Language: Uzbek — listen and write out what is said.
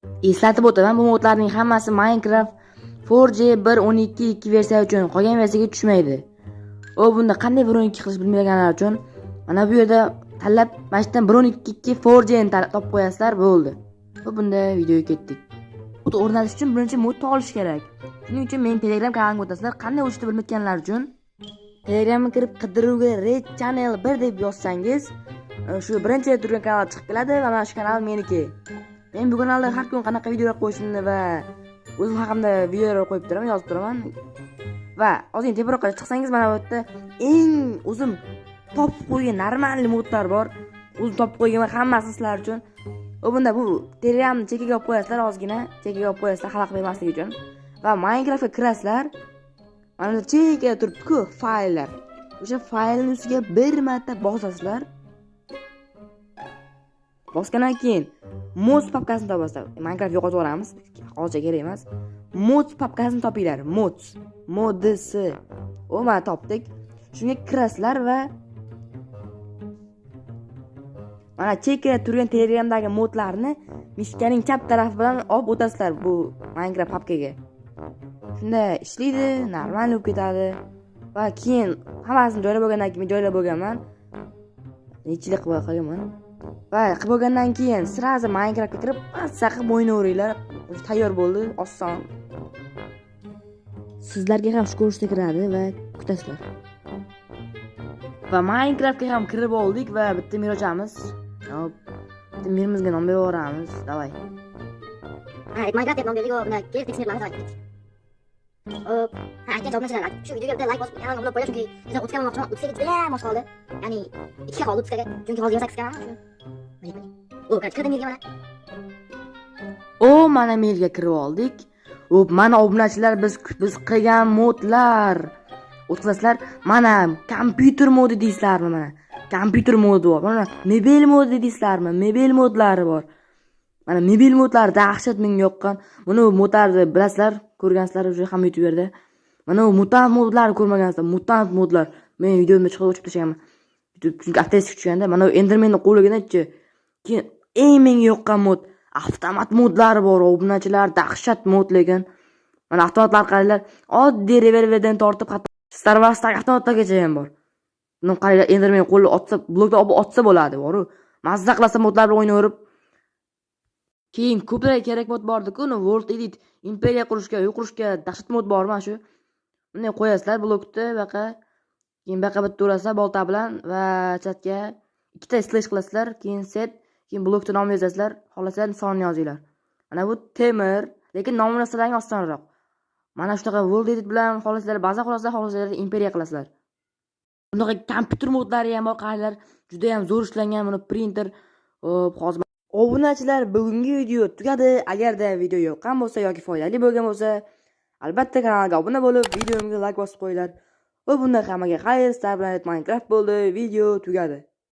Eslatib o'taman, bu modlarning hammasi Minecraft 4G 1.12.2 versiya uchun, qolgan versiyaga tushmaydi. Bunda qanday 1.12 qilish bilmaganlar uchun mana bu yerda tanlab, mana shundan 1.12.2 4G ni topib qo'yasizlar, bo'ldi. Bunda videoga ketdik. Mod o'rnatish uchun birinchi modni olish kerak. Shuning uchun men Telegram kanalimga o'tasizlar. Qanday o'chishni bilmayotganlar uchun Telegramga kirib qidiruvga Red Channel 1 deb yozsangiz, shu birinchi turgan kanal chiqib keladi va mana shu kanal meniki. Men bu kanalda har kun qanaqa videolar qo'yishimni va o'zim haqimda videolar qo'yib turaman, yozib turaman. Va ozgina teparoqqa chiqsangiz mana bu yerda eng o'zim topib qo'ygan normal modlar bor. O'zim topib qo'ygan hammasi sizlar uchun. Bunda bu Telegramni chekkaga olib qo'yasizlar, ozgina chekkaga olib qo'yasizlar xalaqit bermasligi uchun. Va Minecraftga kirasizlar. Mana bu chekkaga turibdi-ku fayllar. O'sha faylning ustiga bir marta bosasizlar. Bosgandan keyin mods papkasini topasizlar. Minecraft yo'qotib yuboramiz. Hozircha kerak emas. Mods papkasini topinglar. Mods. Mana topdik. Shunga kirasizlar va mana chekkada turgan Telegramdagi modlarni mishkaning chap tarafi bilan olib o'tasizlar bu Minecraft papkaga. Shunda ishlaydi, normal bo'lib ketadi. Va keyin hammasini joylab bo'lgandan keyin joylab bo'lganman. Nechilik qilib qo'yganman. Va qilib bo'lgandan keyin sirazi Minecraftga kirib, mazza qilib o'ynayveringlar. Tayyor bo'ldi, oson. Sizlarga ham shu ko'rishda kiradi va kutasizlar. Va Minecraftga ham kirib oldik va bitta mir ochamiz. Hop. Bitta mirimizga nom berib yuboramiz. Davay. Minecraft deb nom berdik va buni kelib tekstirlarni davom etdik. Aytgan javobni sizlar. Shu videoga bitta like bosib, kanalga obuna qo'ying chunki biz 30 ga olmoqchiman. 30 ga juda mos qoldi. Ya'ni 2 ga qoldi 30 ga. Chunki hozir 28 ga mana shu. Kirdim yerga mana. Mana mailga kirib oldik. Mana obunachilar biz qilgan modlar. O'tqizasizlar. Mana kompyuter modi deysizlarmi mana? Kompyuter modi bor. Mana mebel modi deysizlarmi? Mebel modlari bor. Mana mebel modlar dahshat menga yoqqan. Buni modlarni bilasizlar, ko'rgansizlar o'sha ham YouTube'da. Mana bu mutant modlarni ko'rmagansizlar, mutant modlar. Men videomda chiqib o'chib tashlaganman. Chunki aktiv tushganda mana bu Endermanni qo'ligacha. Keyin eng menga yoqqan mod avtomat modlari bor. Obunachilar dahshat mod lekin. Mana avtomatlar qaranglar, oddiy revolverdan tortib hatto Star Wars'dagi avtomatlargacha ham bor. Buni qaranglar, Enderman qo'lni otsa, blokda olib otsa bo'ladi, boru. Mazza qilasa modlar bilan o'ynaverib. Keyin ko'plarga kerak mod bordi-ku, uni World Edit imperiya qurishga dahshat mod bor mana shu. Bunday qo'yasizlar blokni baqa. Keyin baqa bitta urasizlar bolta bilan va chatga ikkita slash qilasizlar, keyin set, keyin blokni nomini yozasizlar, xohlasanglar sonini yozinglar. Mana bu temir, lekin nomini sizlarga osonroq. Mana shunaqa World Edit bilan xohlasanglar baza qilasizlar, xohlasanglar imperiya qilasizlar. Bunaqa kompyuter modlari ham bor, qaranglar, juda ham zo'r ishlangan, buni printer. Hozir obunachilar, bugungi video tugadi. Agarda video yoqqan bo'lsa yoki foydali bo'lgan bo'lsa, albatta kanalga obuna bo'lib, videomga like bosib qo'yinglar. Va bundan hammaga xayr, Starplanet Minecraft bo'ldi. Video tugadi.